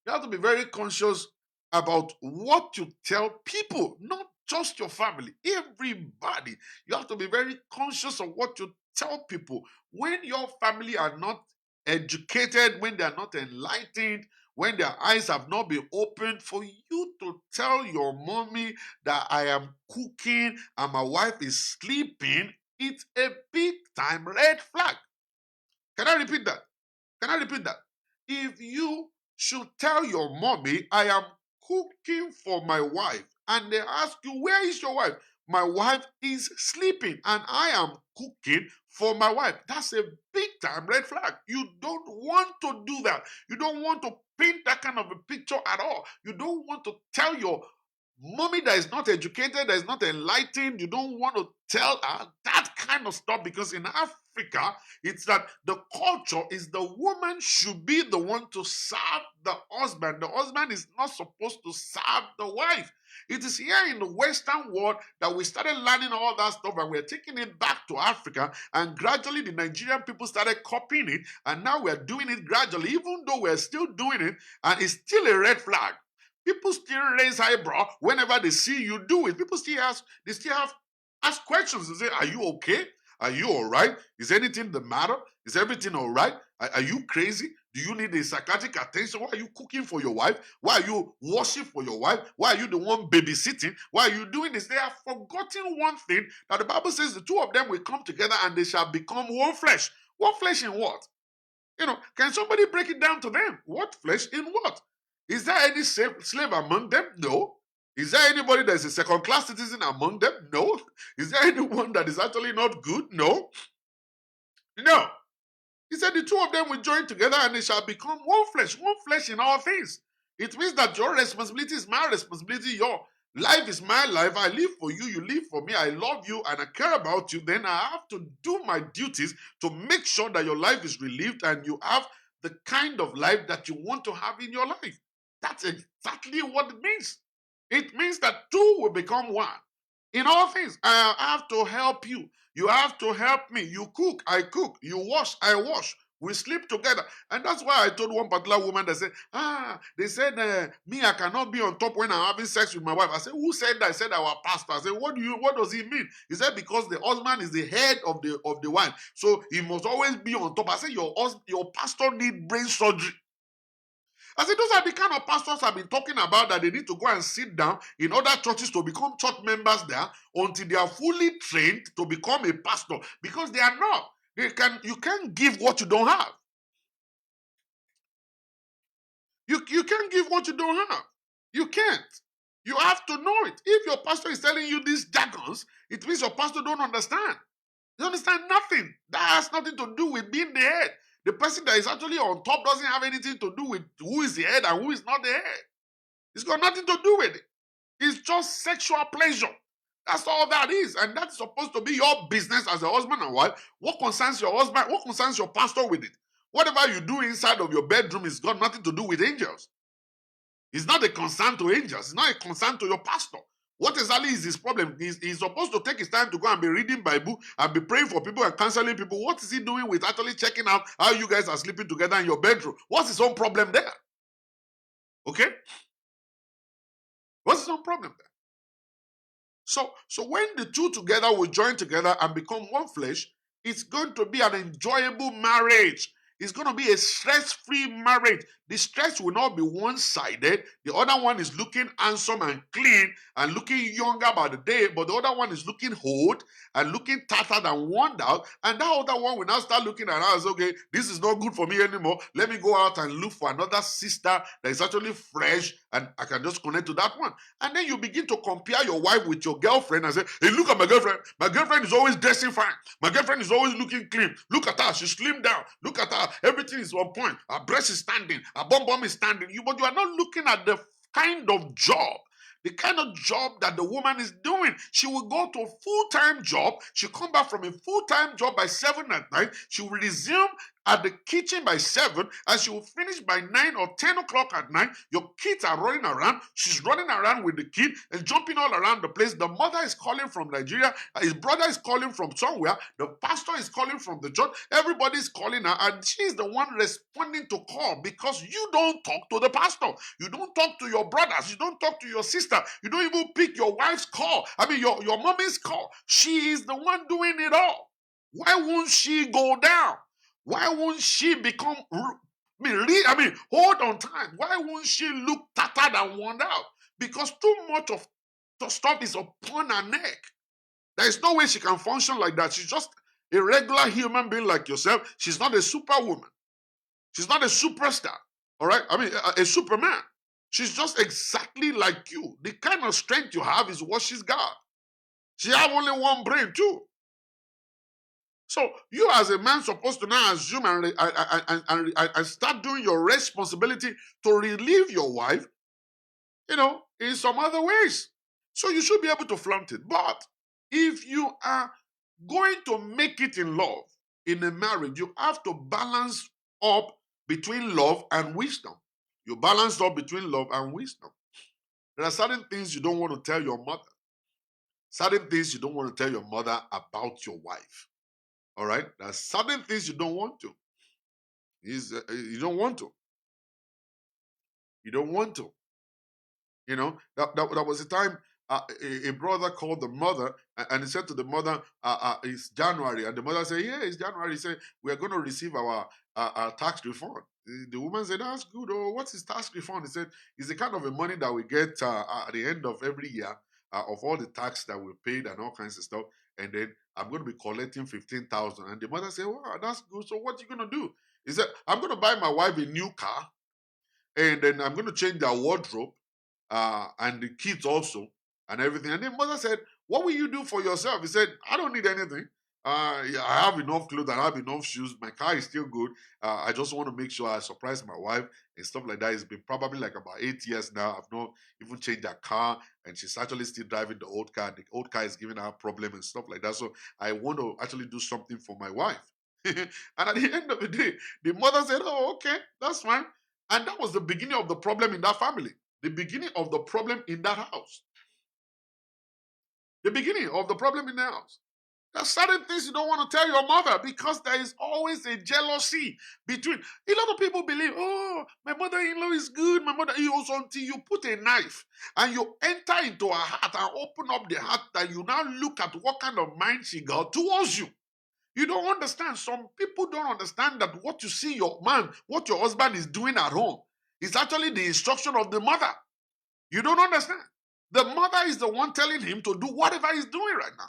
You have to be very conscious about what you tell people, not just your family, everybody. You have to be very conscious of what you tell people. When your family are not educated, when they are not enlightened, when their eyes have not been opened, for you to tell your mommy that I am cooking and my wife is sleeping, it's a big time red flag. Can I repeat that? Can I repeat that? If you should tell your mommy, I am cooking for my wife, and they ask you, where is your wife? My wife is sleeping, and I am cooking for my wife. That's a big time red flag. You don't want to do that. You don't want to paint that kind of a picture at all. You don't want to tell your mommy that is not educated, that is not enlightened, you don't want to tell her that kind of stuff, because in Africa, it's that the culture is the woman should be the one to serve the husband. The husband is not supposed to serve the wife. It is here in the Western world that we started learning all that stuff, and we're taking it back to Africa, and gradually the Nigerian people started copying it, and now we're doing it gradually, even though we're still doing it, and it's still a red flag. People still raise eyebrow whenever they see you do it. People still ask questions and say, are you okay? Are you all right? Is anything the matter? Is everything all right? Are you crazy? Do you need a psychiatric attention? Why are you cooking for your wife? Why are you washing for your wife? Why are you the one babysitting? Why are you doing this? They have forgotten one thing, that the Bible says the two of them will come together and they shall become one flesh. One flesh in what? Can somebody break it down to them? What flesh in what? Is there any slave among them? No. Is there anybody that is a second-class citizen among them? No. Is there anyone that is actually not good? No. No. He said the two of them will join together and they shall become one flesh in all things. It means that your responsibility is my responsibility. Your life is my life. I live for you, you live for me. I love you and I care about you. Then I have to do my duties to make sure that your life is relieved and you have the kind of life that you want to have in your life. That's exactly what it means. It means that two will become one. In all things, I have to help you. You have to help me. You cook, I cook. You wash, I wash. We sleep together. And that's why I told one particular woman that said, they said, me, I cannot be on top when I'm having sex with my wife. I said, who said that? I said, our pastor. I said, what does he mean? He said, because the husband is the head of the wife. So he must always be on top. I said, your pastor need brain surgery. I said, those are the kind of pastors I've been talking about, that they need to go and sit down in other churches to become church members there until they are fully trained to become a pastor, because they are not. You can't give what you don't have. You can't give what you don't have. You can't. You have to know it. If your pastor is telling you these jargons, it means your pastor don't understand. You understand nothing. That has nothing to do with being the head. The person that is actually on top doesn't have anything to do with who is the head and who is not the head. It's got nothing to do with it. It's just sexual pleasure. That's all that is. And that's supposed to be your business as a husband and wife. What concerns your husband? What concerns your pastor with it? Whatever you do inside of your bedroom has got nothing to do with angels. It's not a concern to angels. It's not a concern to your pastor. What exactly is his problem? He's supposed to take his time to go and be reading Bible and be praying for people and counseling people. What is he doing with actually checking out how you guys are sleeping together in your bedroom? What's his own problem there? Okay? What's his own problem there? So when the two together will join together and become one flesh, it's going to be an enjoyable marriage. It's going to be a stress-free marriage. The stress will not be one-sided. The other one is looking handsome and clean and looking younger by the day, but the other one is looking old and looking tattered and worn out. And that other one will now start looking at us, okay, this is not good for me anymore. Let me go out and look for another sister that is actually fresh and I can just connect to that one. And then you begin to compare your wife with your girlfriend and say, hey, look at my girlfriend. My girlfriend is always dressing fine. My girlfriend is always looking clean. Look at her. She's slimmed down. Look at her. Everything is on point. Her breast is standing. Her bum bum is standing. But you are not looking at the kind of job, the kind of job that the woman is doing. She will go to a full-time job. She'll come back from a full-time job by 7 at night. She will resume at the kitchen by 7 and she will finish by 9 or 10 o'clock at night. Your kids are running around. She's running around with the kid and jumping all around the place. The mother is calling from Nigeria. His brother is calling from somewhere. The pastor is calling from the church. Everybody's calling her and she's the one responding to call because you don't talk to the pastor. You don't talk to your brothers. You don't talk to your sister. You don't even pick your wife's call. Your mommy's call. She is the one doing it all. Why won't she go down? Why won't she become, hold on time? Why won't she look tattered and worn out? Because too much of the stuff is upon her neck. There is no way she can function like that. She's just a regular human being like yourself. She's not a superwoman. She's not a superstar. All right? A Superman. She's just exactly like you. The kind of strength you have is what she's got. She have only one brain too. So you as a man supposed to now assume and start doing your responsibility to relieve your wife, in some other ways. So you should be able to flaunt it. But if you are going to make it in love, in a marriage, you have to balance up between love and wisdom. You balance up between love and wisdom. There are certain things you don't want to tell your mother. Certain things you don't want to tell your mother about your wife. All right? There are certain things you don't want to. You don't want to. You don't want to. That was a time a brother called the mother and he said to the mother, it's January. And the mother said, yeah, it's January. He said, we are going to receive our tax refund. The woman said, that's good. Oh, what's his tax refund? He said, it's the kind of a money that we get at the end of every year of all the tax that we paid and all kinds of stuff. And then I'm going to be collecting 15,000. And the mother said, wow, that's good. So what are you going to do? He said, I'm going to buy my wife a new car. And then I'm going to change their wardrobe and the kids also and everything. And then mother said, what will you do for yourself? He said, I don't need anything. Yeah, I have enough clothes. I have enough shoes. My car is still good. I just want to make sure I surprise my wife and stuff like that. It's been probably like about 8 years now. I've not even changed her car. And she's actually still driving the old car. The old car is giving her a problem and stuff like that. So I want to actually do something for my wife. And at the end of the day, the mother said, oh, okay, that's fine. And that was the beginning of the problem in that family. The beginning of the problem in that house. The beginning of the problem in the house. There are certain things you don't want to tell your mother because there is always a jealousy between. A lot of people believe, oh, my mother-in-law is good, my mother-in-law, until you put a knife and you enter into her heart and open up the heart that you now look at what kind of mind she got towards you. You don't understand. Some people don't understand that what you see what your husband is doing at home is actually the instruction of the mother. You don't understand. The mother is the one telling him to do whatever he's doing right now.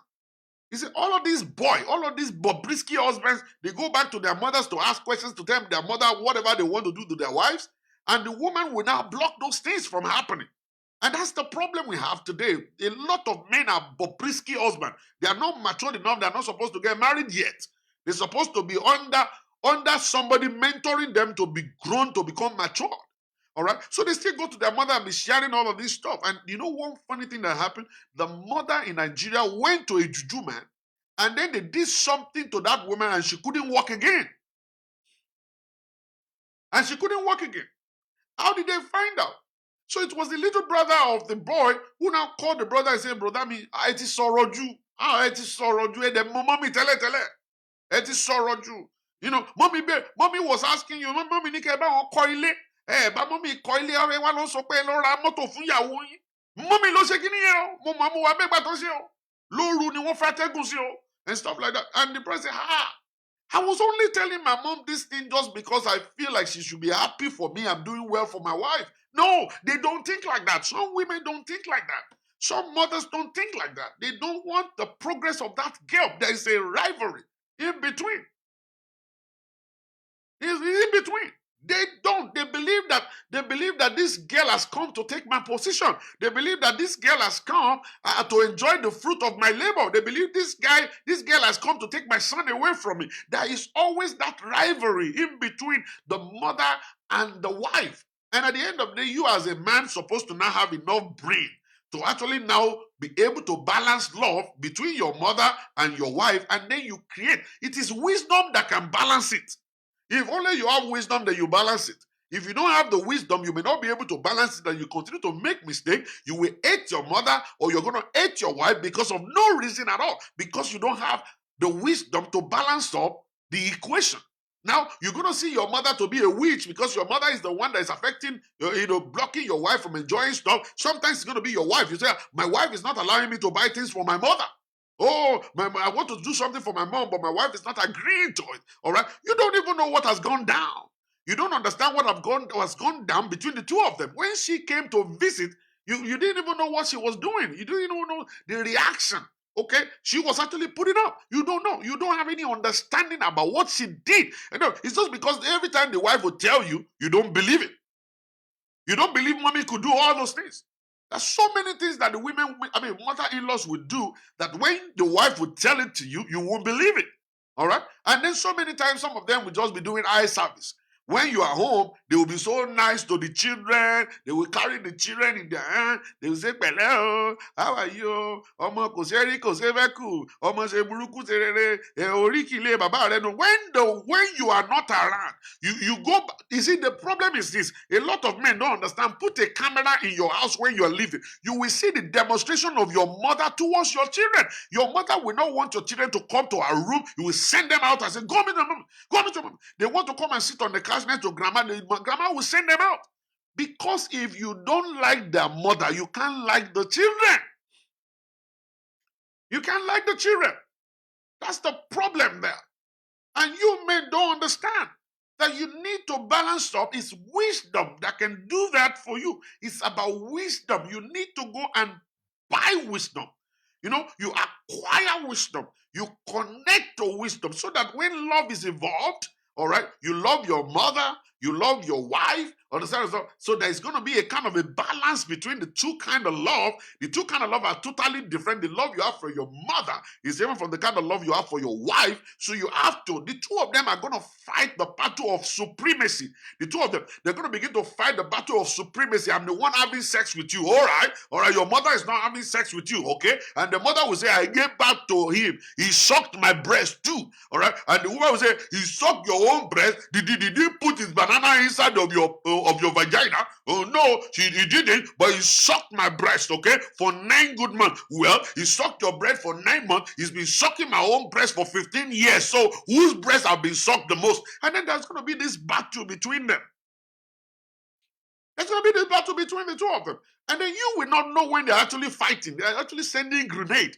You see, all of these Bobrisky husbands, they go back to their mothers to ask questions to tell their mother whatever they want to do to their wives, and the woman will now block those things from happening. And that's the problem we have today. A lot of men are Bobrisky husbands. They are not matured enough. They are not supposed to get married yet. They're supposed to be under somebody mentoring them to be grown, to become mature. All right. So they still go to their mother and be sharing all of this stuff. And you know one funny thing that happened? The mother in Nigeria went to a juju man and then they did something to that woman and she couldn't walk again. And she couldn't walk again. How did they find out? So it was the little brother of the boy who now called the brother and said, brother, it is Soroju. It is Soroju. And then mommy tell it is Soroju. Mommy was asking you, mommy ní kẹ́ bá wọn kọ́ ilé. Bá mommy kọ́ ilé ọ̀rẹ́ wa ló sọ pé lọ ra mọ́tò fún ìyàwó yín. Mommy ló ṣe kí nìyẹn o. Mo wa bẹ́gbà tó ṣe o. Lóru ni wọ́n fẹ́ tẹ́gùn sí o. And stuff like that. And the president, I was only telling my mom this thing just because I feel like she should be happy for me. I'm doing well for my wife. No, they don't think like that. Some women don't think like that. Some mothers don't think like that. They don't want the progress of that girl. There is a rivalry in between. It's in between. They don't. They believe that this girl has come to take my position. They believe that this girl has come to enjoy the fruit of my labor. They believe this girl has come to take my son away from me. There is always that rivalry in between the mother and the wife. And at the end of the day, you as a man supposed to now have enough brain to actually now be able to balance love between your mother and your wife, and then you create. It is wisdom that can balance it. If only you have wisdom, then you balance it. If you don't have the wisdom, you may not be able to balance it, and you continue to make mistakes. You will hate your mother or you're going to hate your wife because of no reason at all, because you don't have the wisdom to balance up the equation. Now you're going to see your mother to be a witch because your mother is the one that is affecting, blocking your wife from enjoying stuff. Sometimes it's going to be your wife. You say, my wife is not allowing me to buy things for my mother. Oh, I want to do something for my mom, but my wife is not agreeing to it. All right. You don't even know what has gone down. You don't understand what has gone down between the two of them. When she came to visit, you didn't even know what she was doing. You didn't even know the reaction. Okay, she was actually putting up. You don't know. You don't have any understanding about what she did. It's just because every time the wife would tell you, you don't believe it. You don't believe mommy could do all those things. There's so many things that the women, mother-in-laws would do that when the wife would tell it to you, you won't believe it. All right? And then so many times, some of them will just be doing eye service. When you are home, they will be so nice to the children. They will carry the children in their hand. They will say, "Pẹ̀lẹ́, how are you? Ọmọ kò ṣe rí, kò ṣe fẹ́ kù. Ọmọ ṣe burúkú ṣe rere. Orí kì í lé bàbá rẹ nù." When you are not around, you go. You see, the problem is this: a lot of men don't understand. Put a camera in your house when you are living. You will see the demonstration of your mother towards your children. Your mother will not want your children to come to her room. You will send them out and say, "Go meet your mom. Go meet your mom." They want to come and sit on the couch next to grandma. Grandma will send them out. Because if you don't like their mother, you can't like the children. You can't like the children. That's the problem there. And you men don't understand that you need to balance up. It's wisdom that can do that for you. It's about wisdom. You need to go and buy wisdom. You acquire wisdom. You connect to wisdom so that when love is involved, all right, you love your mother, you love your wife, understand? So there's going to be a kind of a balance between the two kind of love. The two kind of love are totally different. The love you have for your mother is different from the kind of love you have for your wife. So the two of them are going to fight the battle of supremacy. The two of them, they're going to begin to fight the battle of supremacy. I'm the one having sex with you. All right, your mother is not having sex with you, okay? And the mother will say, I gave back to him. He sucked my breast too, all right? And the woman will say, he sucked your own breast. Did he put his banana inside of your vagina? Oh no, he didn't, but he sucked my breast, okay, for 9 good months. Well, he sucked your breast for 9 months. He's been sucking my own breast for 15 years. So whose breasts have been sucked the most? And then there's going to be this battle between them. There's going to be this battle between the two of them. And then you will not know when they're actually fighting. They're actually sending grenade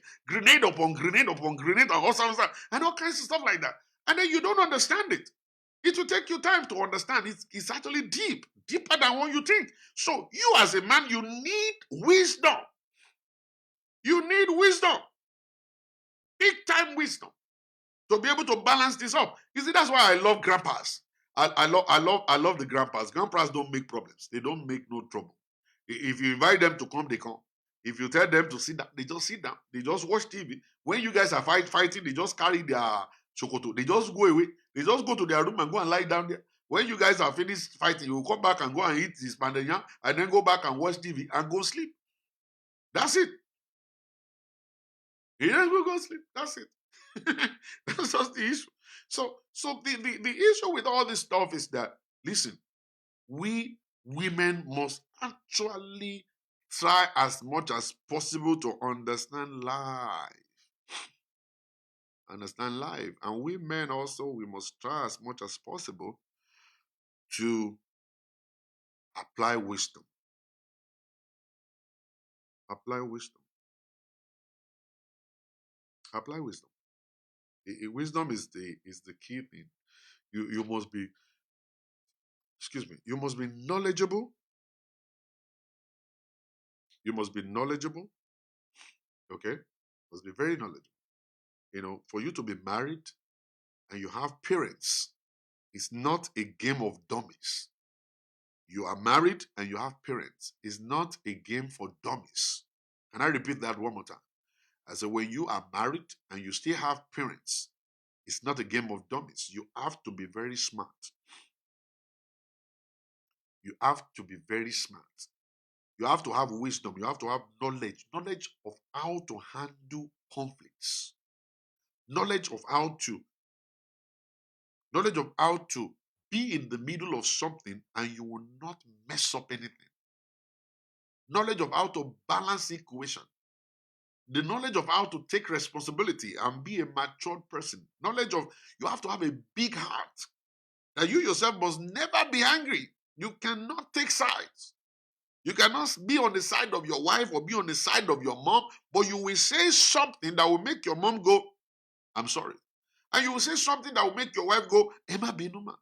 upon grenade upon grenade, and all kinds of stuff like that. And then you don't understand it. It will take you time to understand. It's actually deeper than what you think. So you as a man, you need wisdom. You need wisdom. Big time wisdom to be able to balance this up. You see, that's why I love grandpas. I love the grandpas. Grandpas don't make problems. They don't make no trouble. If you invite them to come, they come. If you tell them to sit down, they just sit down. They just watch TV. When you guys are fighting, they just carry their chokoto. They just go away. They just go to their room and go and lie down there. When you guys are finished fighting, you will come back and go and eat this pandanya and then go back and watch TV and go sleep. That's it. You just go sleep. That's it. That's just the issue. So the issue with all this stuff is that, listen, we women must actually try as much as possible to understand life. Understand life. And we men also, we must try as much as possible to apply wisdom. Apply wisdom. Apply wisdom. Wisdom is the key thing. You must be, excuse me, you must be knowledgeable. You must be knowledgeable. Okay, must be very knowledgeable. For you to be married and you have parents, it's not a game of dummies. You are married and you have parents. It's not a game for dummies. Can I repeat that one more time? I said, when you are married and you still have parents, it's not a game of dummies. You have to be very smart. You have to be very smart. You have to have wisdom. You have to have knowledge of how to handle conflicts, knowledge of how to, knowledge of how to be in the middle of something and you will not mess up anything. Knowledge of how to balance equation. The knowledge of how to take responsibility and be a matured person. Knowledge of, you have to have a big heart. That you yourself must never be angry. You cannot take sides. You cannot be on the side of your wife or be on the side of your mom, but you will say something that will make your mom go, I'm sorry. And you will say something that will make your wife go, Emma Binuma.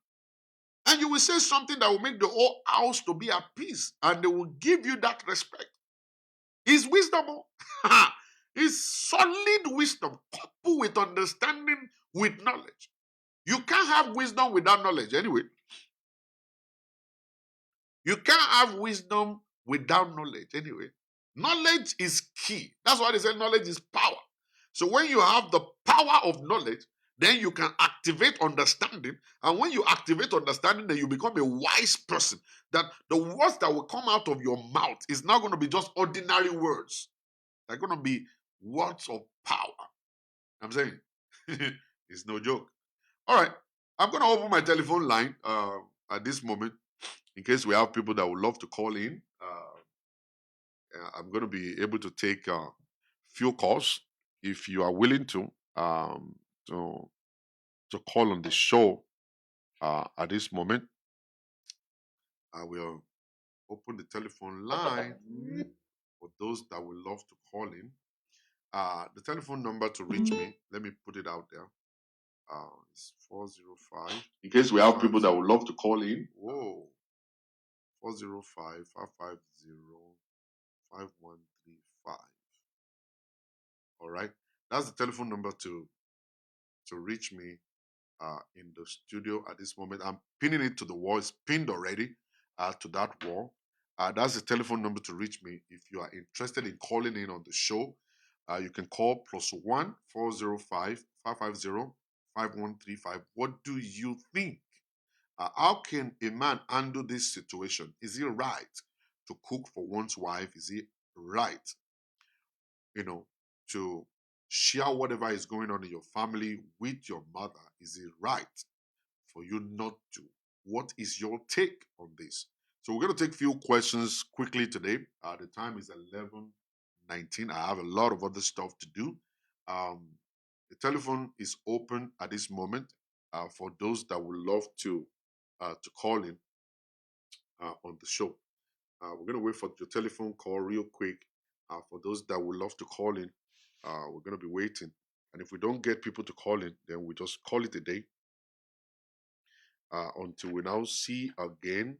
And you will say something that will make the whole house to be at peace. And they will give you that respect. It's wisdom. It's solid wisdom coupled with understanding with knowledge. You can't have wisdom without knowledge anyway. You can't have wisdom without knowledge anyway. Knowledge is key. That's why they say knowledge is power. So when you have the power of knowledge, then you can activate understanding. And when you activate understanding, then you become a wise person. That the words that will come out of your mouth is not going to be just ordinary words. They're going to be words of power. I'm saying it's no joke. All right. I'm going to open my telephone line at this moment in case we have people that would love to call in. I'm going to be able to take few calls if you are willing um, to to call on the show at this moment. I will open the telephone line for those that would love to call in. The telephone number to reach me, let me put it out there. It's 405. In case we have people that would love to call in. Whoa. 405 550 5135. All right. That's the telephone number to reach me in the studio at this moment. I'm pinning it to the wall. It's pinned already to that wall. That's the telephone number to reach me. If you are interested in calling in on the show, you can call +1 405 550 5135. What do you think? How can a man handle this situation? Is it right to cook for one's wife? Is it right, you know, to share whatever is going on in your family with your mother? Is it right for you not to? What is your take on this? So we're going to take a few questions quickly today. The time is 11:19. I have a lot of other stuff to do. Um, the telephone is open at this moment for those that would love to call in on the show. We're going to wait for your telephone call real quick. For those that would love to call in, we're going to be waiting. And if we don't get people to call in, then we just call it a day until we now see again.